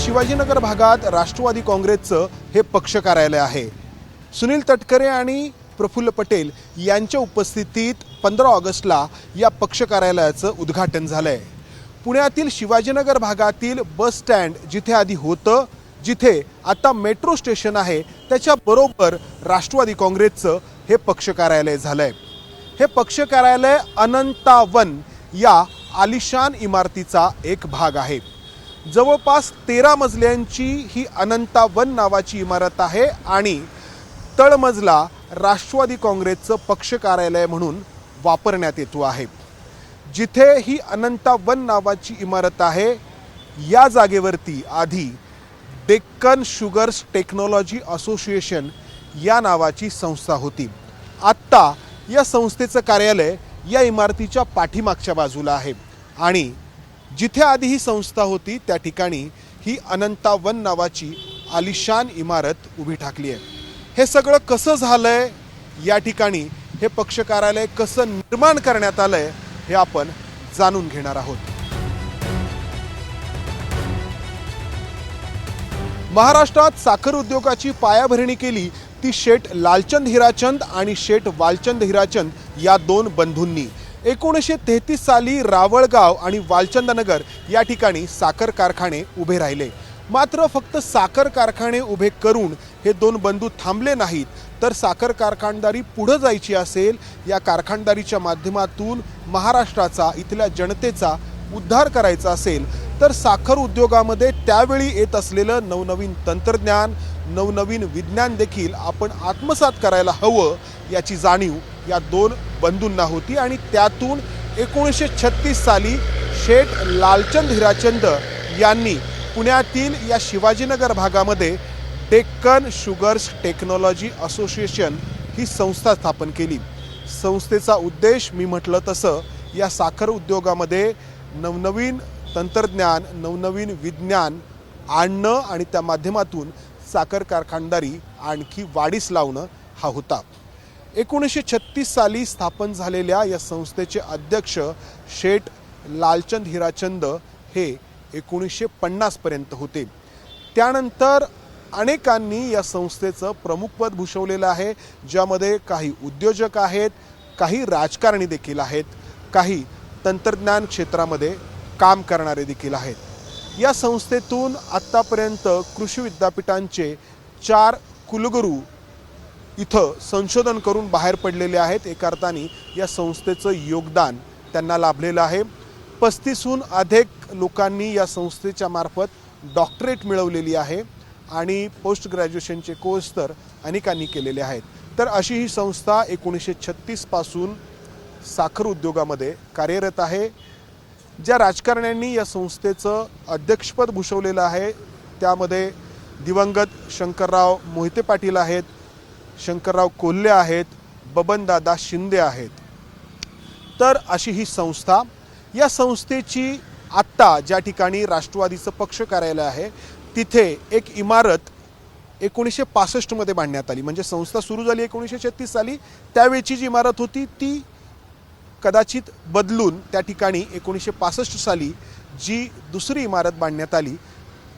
शिवाजीनगर भागात राष्ट्रवादी काँग्रेसचं हे पक्ष कार्यालय आहे। सुनील तटकरे आणि प्रफुल्ल पटेल यांच्या उपस्थितीत 15 ऑगस्टला या पक्ष कार्यालयाचं उद्घाटन झालंय। पुण्यातील शिवाजीनगर भागातील बस स्टँड जिथे आधी होतं, जिथे आता मेट्रो स्टेशन आहे, त्याच्या बरोबर राष्ट्रवादी काँग्रेसचं हे पक्ष कार्यालय झालंय। हे पक्ष कार्यालय अनंतावन या आलिशान इमारतीचा एक भाग आहे। जवळपास 13 मजल्यांची ही अनंतावन नावाची इमारत आहे आणि तळमजला राष्ट्रवादी काँग्रेसचं पक्ष कार्यालय म्हणून वापरण्यात येतो आहे। जिथे ही अनंतावन नावाची इमारत आहे, या जागेवरती आधी डेक्कन शुगर्स टेक्नॉलॉजी असोसिएशन या नावाची संस्था होती। आत्ता या संस्थेचं कार्यालय या इमारतीच्या पाठीमागच्या बाजूला आहे आणि जिथे आधी ही संस्था होती त्या ठिकाणी ही अनंतावन नावाची आलिशान इमारत उभी ठाकली आहे। हे सगळं कसं झालंय, या ठिकाणी हे पक्ष कार्यालय कसं निर्माण करण्यात आलंय हे आपण जाणून घेणार आहोत। महाराष्ट्रात साखर उद्योगाची पायाभरणी केली ती शेठ लालचंद हिराचंद आणि शेठ वालचंद हिराचंद या दोन बंधूंनी। 1933 साली रावळगाव आणि वालचंदनगर या ठिकाणी साखर कारखाने उभे राहिले। मात्र फक्त साखर कारखाने उभे करून हे दोन बंधू थांबले नाहीत, तर साखर कारखानदारी पुढे जायची असेल, या कारखानदारीच्या माध्यमातून महाराष्ट्राचा, इथल्या जनतेचा उद्धार करायचा असेल, तर साखर उद्योगामध्ये त्यावेळी येत असलेलं नवनवीन तंत्रज्ञान, नवनवीन विज्ञान देखील आपण आत्मसात करायला हवं, याची जाणीव या दोन बंधूंना होती। आणि त्यातून 1936 साली शेठ लालचंद हिराचंद यांनी पुण्यातील या शिवाजीनगर भागामध्ये डेक्कन शुगर्स टेक्नॉलॉजी असोसिएशन ही संस्था स्थापन केली। संस्थेचा उद्देश मी म्हटलं तसं या साखर उद्योगामध्ये नवनवीन तंत्रज्ञान, नवनवीन विज्ञान आणणं आणि त्या माध्यमातून साखर कारखानदारी आणखी वाढीस लावणं हा होता। 1936 साली स्थापन झालेल्या या संस्थेचे अध्यक्ष शेठ लालचंद हिराचंद हे 1950 पर्यंत होते। त्यानंतर अनेकांनी या संस्थेचं प्रमुखपद भूषवलेलं आहे, ज्यामध्ये काही उद्योजक आहेत, काही राजकारणी देखील आहेत, काही तंत्रज्ञान क्षेत्रामध्ये काम करणारे देखील आहेत। या संस्थेतून आत्तापर्यंत कृषी विद्यापीठांचे 4 कुलगुरू इथं संशोधन करून बाहेर पडलेले आहेत। एका अर्थाने या संस्थेचं योगदान त्यांना लाभलेलं आहे। 35हून अधिक लोकांनी या संस्थेच्या मार्फत डॉक्टरेट मिळवलेली आहे आणि पोस्ट ग्रॅज्युएशनचे कोर्स तर अनेकांनी केलेले आहेत। तर अशी ही संस्था 1936 पासून साखर उद्योगामध्ये कार्यरत आहे। ज्या राजकारण्यांनी या संस्थेचं अध्यक्षपद भूषवलेलं आहे, त्यामध्ये दिवंगत शंकरराव मोहिते पाटील आहेत, शंकरराव कोल्हे आहेत, बबनदादा शिंदे आहेत। तर अशी ही संस्था, या संस्थेची आत्ता ज्या ठिकाणी राष्ट्रवादीचं पक्ष कार्यालय आहे, तिथे एक इमारत 1965 मध्ये बांधण्यात आली। म्हणजे संस्था सुरू झाली 1936 साली, त्यावेळची जी इमारत होती ती कदाचित बदलून त्या ठिकाणी 1965 साली जी दुसरी इमारत बांधण्यात आली,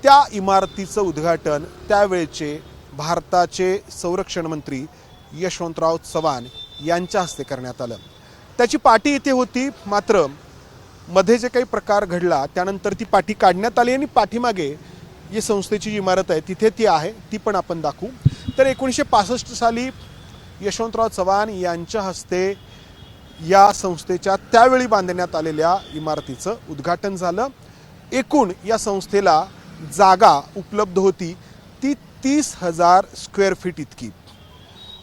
त्या इमारतीचं उद्घाटन त्यावेळचे भारताचे संरक्षण मंत्री यशवंतराव चव्हाण यांच्या हस्ते करण्यात आलं। त्याची पाटी इथे होती, मात्र मध्ये जे काही प्रकार घडला त्यानंतर ती पाटी काढण्यात आली आणि पाठीमागे जी संस्थेची जी इमारत आहे तिथे ती आहे, ती पण आपण दाखवू। तर 1965 साली यशवंतराव चव्हाण यांच्या हस्ते या संस्थेच्या त्यावेळी बांधण्यात आलेल्या इमारतीचं उद्घाटन झालं। एकूण या संस्थेला जागा उपलब्ध होती ती 30,000 स्क्वेअर फीट इतकी।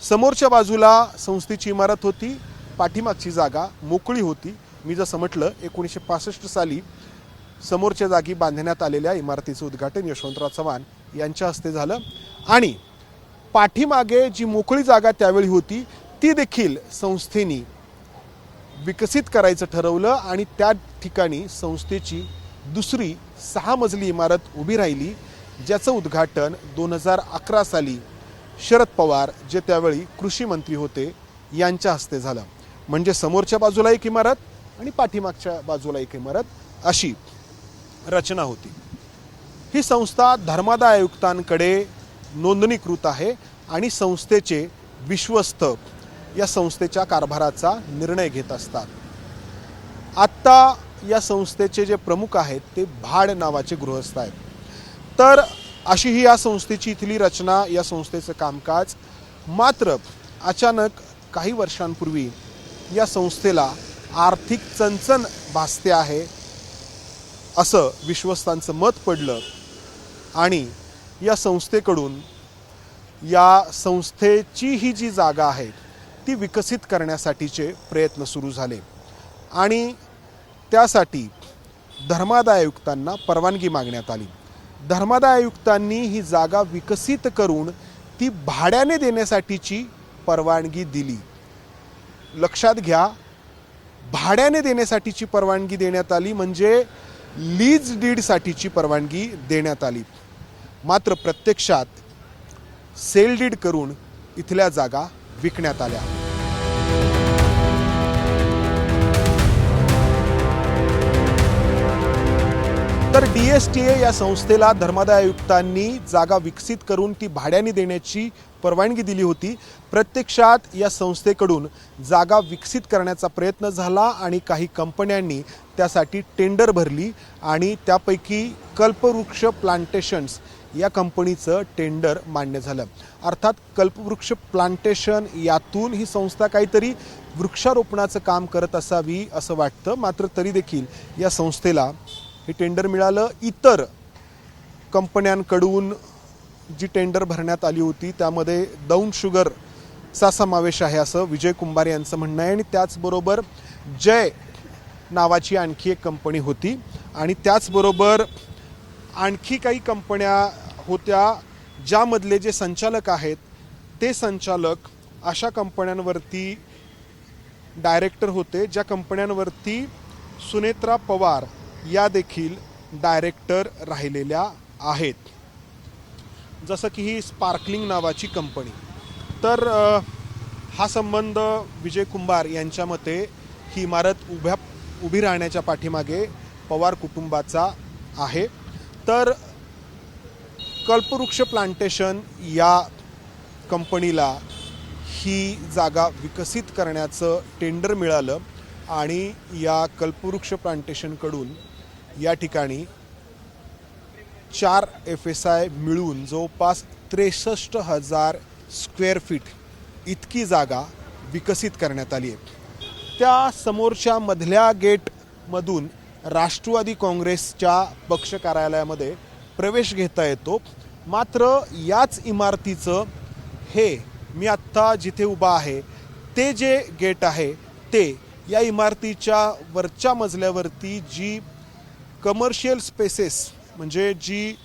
समोरच्या बाजूला संस्थेची इमारत होती, पाठीमागची जागा मोकळी होती। मी जसं म्हटलं 1965 साली समोरच्या जागी बांधण्यात आलेल्या इमारतीचं उद्घाटन यशवंतराव चव्हाण यांच्या हस्ते झालं आणि पाठीमागे जी मोकळी जागा त्यावेळी होती ती देखील संस्थेने विकसित करायचं ठरवलं आणि त्या ठिकाणी संस्थेची दुसरी 6 मजली इमारत उभी राहिली, ज्याचं उद्घाटन 2011 साली शरद पवार, जे त्यावेळी कृषी मंत्री होते, यांच्या हस्ते झालं। म्हणजे समोरच्या बाजूला एक इमारत आणि पाठीमागच्या बाजूला एक इमारत, अशी रचना होती। ही संस्था धर्मादाय आयुक्तांकडे नोंदणीकृत आहे आणि संस्थेचे विश्वस्त या संस्थेच्या कारभाराचा निर्णय घेत असतात. आत्ता या संस्थेचे जे प्रमुख आहेत ते भाड नावाचे गृहस्थ आहेत. तर अशी ही या संस्थेची इथली रचना, या संस्थेचं कामकाज. मात्र अचानक काही वर्षांपूर्वी या संस्थेला आर्थिक चणचण भासते आहे असं विश्वस्तांचं मत पडलं आणि या संस्थेकडून या संस्थेची ही जी जागा आहे ती विकसित करण्यासाठीचे प्रयत्न सुरू झाले आणि त्यासाठी धर्मादाय आयुक्तांना परवानगी मागण्यात आली. धर्मादाय आयुक्तांनी ही जागा विकसित करून ती भाड्याने देण्यासाठीची परवानगी दिली. लक्षात घ्या, भाड्याने देण्यासाठीची परवानगी देण्यात आली म्हणजे लीज डीडसाठीची परवानगी देण्यात आली. मात्र प्रत्यक्षात सेल डीड करून इथल्या जागा विकण्यात आल्या. तर DSTA या संस्थेला धर्मादाय आयुक्तांनी जागा विकसित करून ती भाड्याने देण्याची परवानगी दिली होती. प्रत्यक्षात या संस्थेकडून जागा विकसित करण्याचा प्रयत्न झाला आणि काही कंपन्यांनी त्यासाठी टेंडर भरली आणि त्यापैकी कल्पवृक्ष प्लांटेशन्स या कंपनीचं टेंडर मान्य झालं. अर्थात कल्पवृक्ष प्लांटेशन यातून ही संस्था काहीतरी वृक्षारोपणाचं काम करत असावी असं वाटतं. मात्र तरी देखील या संस्थेला हे टेंडर मिळालं. इतर कंपन्यांकडून जी टेंडर भरण्यात आली होती त्यामध्ये दौंड शुगरचा समावेश आहे असं विजय कुंभार यांचं म्हणणं आहे आणि त्याचबरोबर जय नावाची आणखी एक कंपनी होती आणि त्याचबरोबर आणखी काही कंपन्या होत्या ज्यामधले जे संचालक आहेत ते संचालक अशा कंपन्यांवरती डायरेक्टर होते ज्या कंपन्यांवरती सुनेत्रा पवार या देखील डायरेक्टर राहिलेल्या आहेत. जसं की ही स्पार्कलिंग नावाची कंपनी. तर हा संबंध विजय कुंभार यांच्या मते ही इमारत उभी राहण्याच्या पाठीमागे पवार कुटुंबाचा आहे. तर कल्पवृक्ष प्लांटेशन या कंपनीला ही जागा विकसित करण्याचं टेंडर मिळालं आणि या कल्पवृक्ष प्लांटेशनकडून या ठिकाणी 4 FSI मिळून जवळपास 63,000 स्क्वेअर फीट इतकी जागा विकसित करण्यात आली आहे. त्या समोरच्या मधल्या गेटमधून राष्ट्रवादी काँग्रेसच्या पक्ष कार्यालयामध्ये प्रवेश घेता येतो. मात्र याच इमारतीचं हे मी आत्ता जिथे उभा आहे ते जे गेट आहे ते या इमारतीच्या वरच्या मजल्यावरती जी कमर्शियल स्पेसेस म्हणजे जी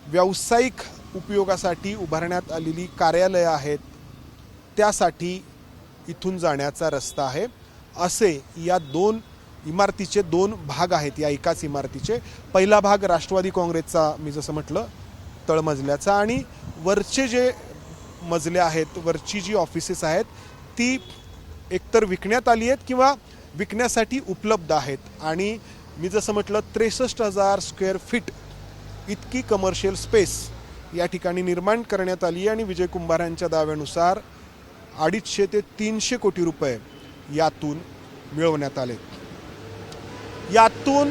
व्यावसायिक उपयोगासाठी उभारण्यात आलेली कार्यालयं आहेत त्यासाठी इथून जाण्याचा रस्ता आहे. असे या इमारतीचे 2 भाग आहेत या एकाच इमारतीचे. पहिला भाग राष्ट्रवादी काँग्रेसचा मी जसं म्हटलं तळमजल्याचा आणि वरचे जे मजले आहेत वरची जी ऑफिसेस आहेत ती एकतर विकण्यात आली आहेत किंवा विकण्यासाठी उपलब्ध आहेत. आणि मी जसं म्हटलं 63,000 स्क्वेअर फीट इतकी कमर्शियल स्पेस या ठिकाणी निर्माण करण्यात आली आणि विजय कुंभारांच्या दाव्यानुसार 250 ते 300 कोटी रुपये यातून मिळवण्यात आले. यातून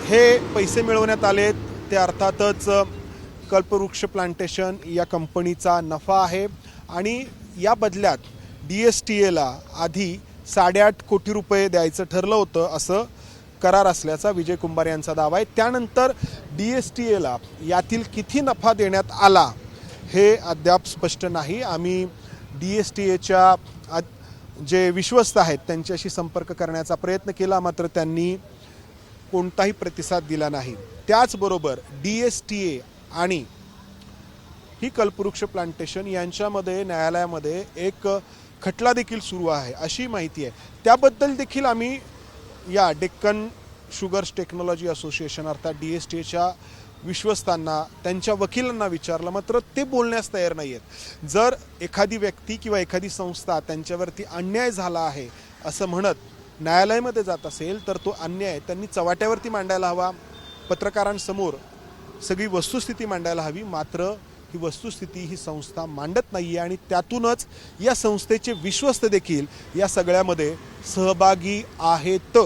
हे पैसे मिळवण्यात आलेत ते अर्थातच कल्पवृक्ष प्लांटेशन या कंपनीचा नफा आहे आणि या बदल्यात DSTAला आधी 8.5 कोटी रुपये द्यायचं ठरलं होतं असं करार असल्याचा विजय कुंभार यांचा दावा आहे. त्यानंतर DSTAला यातील किती नफा देण्यात आला हे अद्याप स्पष्ट नाही. आम्ही DSTAच्या जे विश्वस्त आहेत त्यांच्याशी संपर्क करण्याचा प्रयत्न केला मात्र त्यांनी कोणताही प्रतिसाद दिला नाही. त्याचबरोबर DSTA आणि ही कल्पवृक्ष प्लांटेशन यांच्यामध्ये न्यायालयामध्ये एक खटला देखील सुरू आहे अशी माहिती आहे. त्याबद्दल देखील आम्ही या डेक्कन शुगर्स टेक्नॉलॉजी असोसिएशन अर्थात DSTAच्या विश्वस्तांना त्यांच्या वकिलांना विचारलं मात्र ते बोलण्यास तयार नाही आहेत. जर एखादी व्यक्ती किंवा एखादी संस्था त्यांच्यावरती अन्याय झाला आहे असं म्हणत न्यायालयामध्ये जात असेल तर तो अन्याय त्यांनी चव्हाट्यावरती मांडायला हवा, पत्रकारांसमोर सगळी वस्तुस्थिती मांडायला हवी, मात्र ही वस्तुस्थिती ही संस्था मांडत नाही आहे आणि त्यातूनच या संस्थेचे विश्वस्त देखील या सगळ्यामध्ये सहभागी आहेत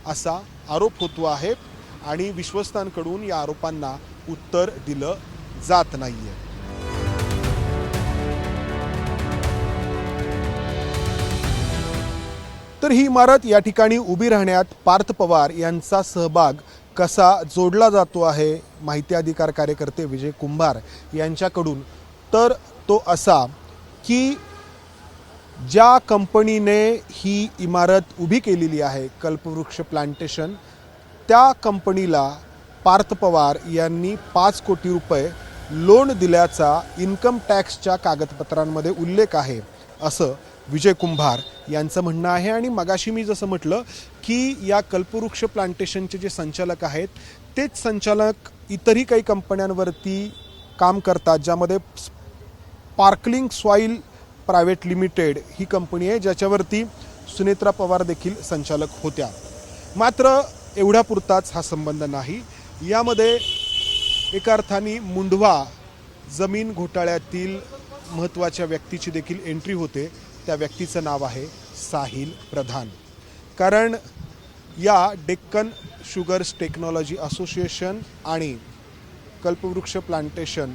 असा आरोप होतो आहे आणि विश्वस्तांकडून या आरोपांना उत्तर दिलं जात नाही आहे. तर ही इमारत या ठिकाणी उभी राहण्यात पार्थ पवार यांचा सहभाग कसा जोडला जातो आहे माहिती अधिकार कार्यकर्ते विजय कुंभार यांच्याकडून, तर तो असा की ज्या कंपनीने ही इमारत उभी केलेली आहे कल्पवृक्ष प्लांटेशन, त्या कंपनीला पार्थ पवार यांनी 5 कोटी रुपये लोन दिल्याचा इन्कम टॅक्सच्या कागदपत्रांमध्ये उल्लेख आहे असं विजय कुंभार यांचं म्हणणं आहे. आणि मगाशी मी जसं म्हटलं की या कल्पवृक्ष प्लांटेशनचे जे संचालक आहेत तेच संचालक इतरही काही कंपन्यांवरती काम करतात, ज्यामध्ये स्पार्कलिंग सॉईल प्रायव्हेट लिमिटेड ही कंपनी आहे ज्याच्यावरती सुनेत्रा पवार देखील संचालक होत्या. मात्र एवढ्यापुरताच हा संबंध नाही, यामध्ये एका अर्थाने मुंढवा जमीन घोटाळ्यातील महत्त्वाच्या व्यक्तीची देखील एंट्री होते. त्या व्यक्तीचं नाव आहे साहिल प्रधान. कारण या डेक्कन शुगर्स टेक्नॉलॉजी असोसिएशन आणि कल्पवृक्ष प्लांटेशन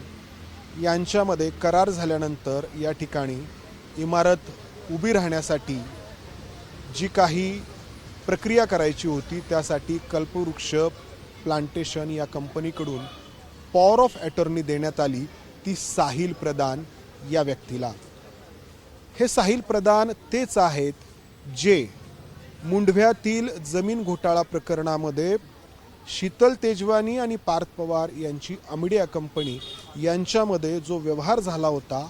यांच्यामध्ये करार झाल्यानंतर या ठिकाणी इमारत उभी राहण्यासाठी जी काही प्रक्रिया करायची होती त्यासाठी कल्पवृक्ष प्लांटेशन या कंपनीकडून पॉवर ऑफ अटॉर्नी देण्यात आली, ती साहिल प्रधान या व्यक्तीला. हे साहिल प्रधान तेच आहेत जे मुंढव्यातील जमीन घोटाळा प्रकरणामध्ये शीतल तेजवानी आणि पार्थ पवार यांची अमिडिया कंपनी यांच्यामध्ये जो व्यवहार झाला होता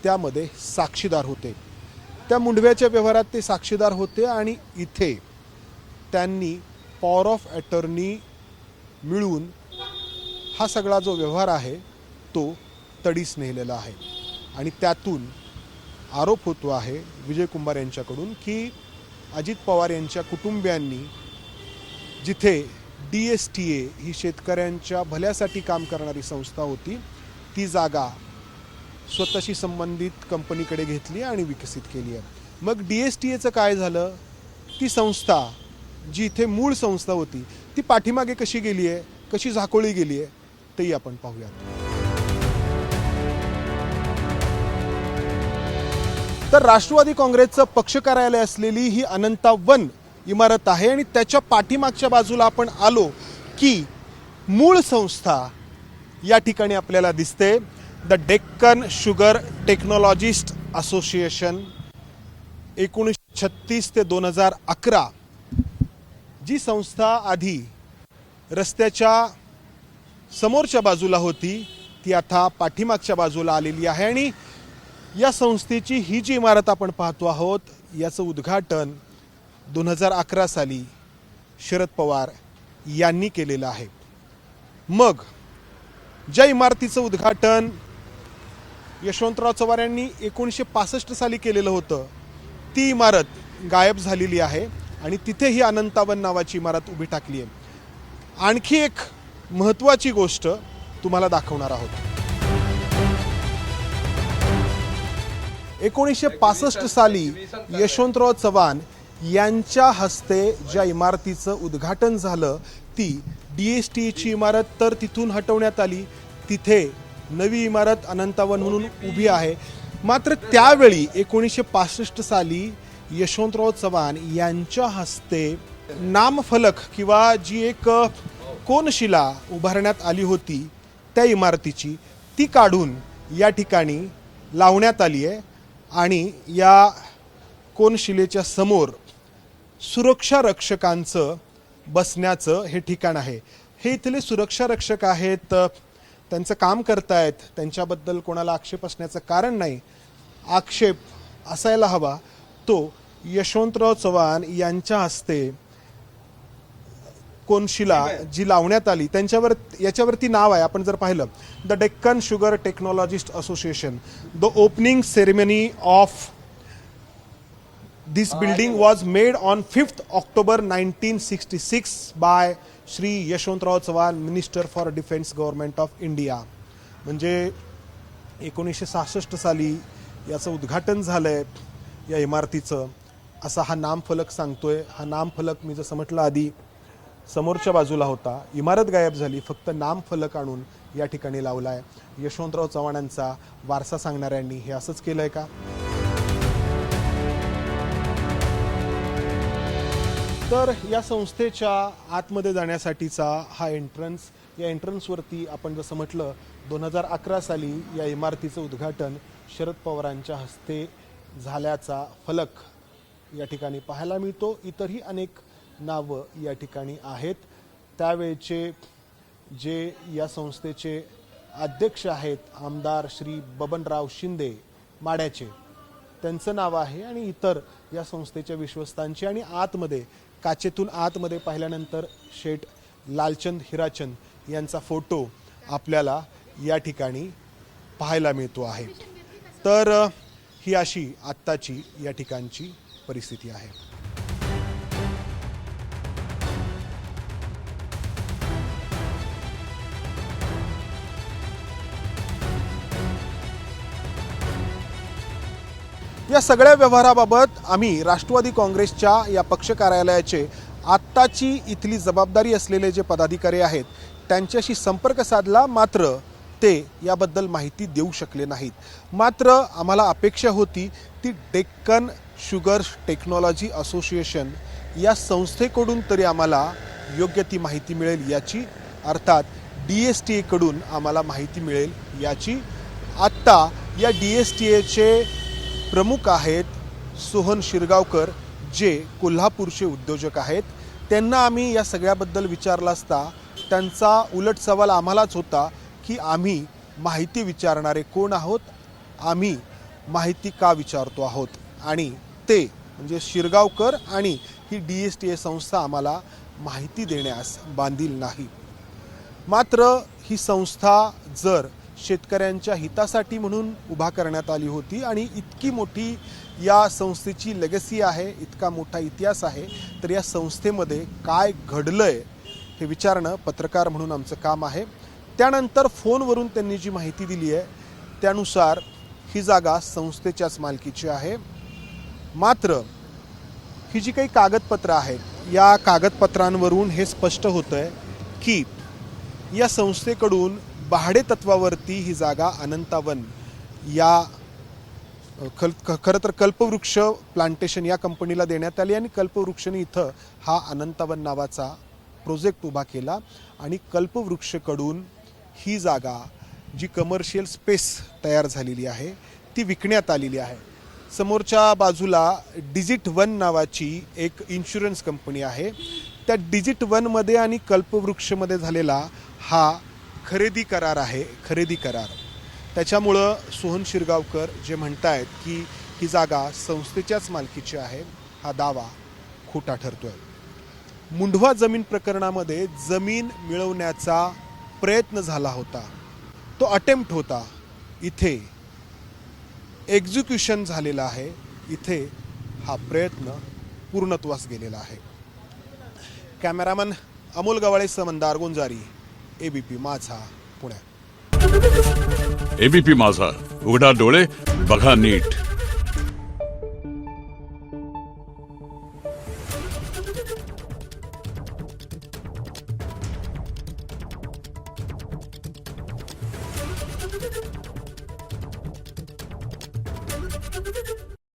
त्यामध्ये साक्षीदार होते. त्या मुंढव्याच्या व्यवहारात ते साक्षीदार होते आणि इथे त्यांनी पॉवर ऑफ अटॉर्नी मिळून हा सगळा जो व्यवहार आहे तो तडीस नेलेला आहे. आणि त्यातून आरोप होतो आहे विजय कुंभार यांच्याकडून की अजित पवार यांच्या कुटुंबियांनी जिथे DSTA ही शेतकऱ्यांच्या भल्यासाठी काम करणारी संस्था होती ती जागा स्वतःशी संबंधित कंपनीकडे घेतली आणि विकसित केली आहे. मग DSTAचं काय झालं? ती संस्था जी इथे मूळ संस्था होती ती पाठीमागे कशी गेली आहे, कशी झाकोळी गेली आहे तेही आपण पाहूयात. तर राष्ट्रवादी काँग्रेसचं पक्ष कार्यालय असलेली ही अनंता वन इमारत आहे आणि त्याच्या पाठीमागच्या बाजूला आपण आलो की मूळ संस्था या ठिकाणी आपल्याला दिसते, the Deccan sugar technologist association. 1936 ते 2011 जी संस्था आधी रस्त्याच्या समोरच्या बाजूला होती ती आता पाठीमागच्या बाजूला आलेली आहे. आणि या संस्थेची ही जी इमारत आपण पाहतो आहोत याचं उद्घाटन 2011 साली शरद पवार यांनी केलेलं आहे. मग ज्या इमारतीचं उद्घाटन यशवंतराव चव्हाण यांनी 1965 साली केलेलं होतं ती इमारत गायब झालेली आहे आणि तिथे ही अनंतावन नावाची इमारत उभी टाकली आहे. आणखी एक महत्त्वाची गोष्ट तुम्हाला दाखवणार आहोत. 1965 साली यशवंतराव चव्हाण यांच्या हस्ते ज्या इमारतीचं उद्घाटन झालं ती DSTAची इमारत तर तिथून हटवण्यात आली, तिथे नवी इमारत अनंतावन म्हणून उभी आहे. मात्र त्यावेळी 1965 साली यशवंतराव चव्हाण यांच्या हस्ते नामफलक किंवा जी एक कोनशिला उभारण्यात आली होती त्या इमारतीची ती काढून या ठिकाणी लावण्यात आली आहे. आणि या कोनशिलेच्या समोर सुरक्षा रक्षकांचं बसण्याचं हे ठिकाण आहे. हे इथले सुरक्षा रक्षक आहेत, त्यांचं काम करतायत, त्यांच्याबद्दल कोणाला आक्षेप असण्याचं कारण नाही. आक्षेप असायला हवा तो यशवंतराव चव्हाण यांच्या हस्ते कोनशिला जी लावण्यात आली त्यांच्यावर याच्यावरती नाव आहे. आपण जर पाहिलं the Deccan sugar technologist association, the opening ceremony of This building was made on 5th October 1966 by Shri Yashwantrao Chavan, minister for defence government of India. म्हणजे 1966 साली याचं उद्घाटन झालंय या इमारतीचं, असा हा नामफलक सांगतोय. हा नामफलक मी जसं म्हटलं आधी समोरच्या बाजूला होता, इमारत गायब झाली, फक्त नामफलक आणून या ठिकाणी लावलाय. यशवंतराव चव्हाणांचा वारसा सांगणाऱ्यांनी हे असंच केलंय का? तर या संस्थेच्या आतमध्ये जाण्यासाठीचा हा एंट्रन्स, या एंट्रन्सवरती आपण जसं म्हटलं 2011 साली या इमारतीचं उद्घाटन शरद पवारांच्या हस्ते झाल्याचा फलक या ठिकाणी पाहायला मिळतो. इतरही अनेक नावं या ठिकाणी आहेत. त्यावेळचे जे या संस्थेचे अध्यक्ष आहेत आमदार श्री बबनराव शिंदे माड्याचे, त्यांचं नाव आहे आणि इतर या संस्थेच्या विश्वस्तांची. आणि आतमध्ये काचेतून आतमध्ये पाहिल्यानंतर शेठ लालचंद हिराचंद यांचा फोटो आपल्याला या ठिकाणी पाहायला मिळतो आहे. तर ही अशी आत्ताची या ठिकाणची परिस्थिती आहे. या सगळ्या व्यवहाराबाबत आम्ही राष्ट्रवादी काँग्रेसच्या या पक्ष कार्यालयाचे आत्ताची इथली जबाबदारी असलेले जे पदाधिकारी आहेत त्यांच्याशी संपर्क साधला, मात्र ते याबद्दल माहिती देऊ शकले नाहीत. मात्र आम्हाला अपेक्षा होती ती डेक्कन शुगर टेक्नॉलॉजी असोसिएशन या संस्थेकडून तरी आम्हाला योग्य ती माहिती मिळेल याची, अर्थात DSTA कडून आम्हाला माहिती मिळेल याची. आत्ता या DSTAचे प्रमुख आहेत सोहन शिरगावकर, जे कोल्हापूरचे उद्योजक आहेत. त्यांना आम्ही या सगळ्याबद्दल विचारलं असता त्यांचा उलट सवाल आम्हालाच होता की आम्ही माहिती विचारणारे कोण आहोत, आम्ही माहिती का विचारतो आहोत. आणि ते म्हणजे शिरगावकर आणि ही DSTA संस्था आम्हाला माहिती देण्यास बांधील नाही. मात्र ही संस्था जर शेतकऱ्यांच्या हितासाठी म्हणून उभा करण्यात आली होती आणि इतकी मोठी या संस्थेची लेगसी आहे, इतका मोठा इतिहास आहे, तर या संस्थेमध्ये काय घडलंय हे विचारणं पत्रकार म्हणून आमचं काम आहे. त्यानंतर फोनवरून त्यांनी जी माहिती दिली आहे त्यानुसार ही जागा संस्थेच्याच मालकीची आहे. मात्र ही जी काही कागदपत्रं आहेत या कागदपत्रांवरून हे स्पष्ट होतंय की या संस्थेकडून भाडे तत्वावरती ही जागा अनंतावन या खरं तर कल्पवृक्ष प्लांटेशन या कंपनीला देण्यात आली आणि कल्पवृक्षने इथं हा अनंतावन नावाचा प्रोजेक्ट उभा केला आणि कल्पवृक्षकडून ही जागा जी कमर्शियल स्पेस तयार झालेली आहे ती विकण्यात आलेली आहे. समोरच्या बाजूला डिजिट1 नावाची एक इन्शुरन्स कंपनी आहे. त्या डिजिट1मध्ये आणि कल्पवृक्षमध्ये झालेला हा खरेदी करार आहे, खरेदी करार. त्याच्यामुळं सोहन शिरगावकर जे म्हणतायत की ही जागा संस्थेच्याच मालकीची आहे, हा दावा खोटा ठरतोय. मुंढवा जमीन प्रकरणामध्ये जमीन मिळवण्याचा प्रयत्न झाला होता, तो अटेम्प्ट होता. इथे एक्झिक्युशन झालेला आहे, इथे हा प्रयत्न पूर्णत्वास गेलेला आहे. कॅमेरामन अमोल गवाळेसह मंदार गुंजारी, ABP माझा, पुणे. ABP माझा, उघडा डोळे बघा नीट.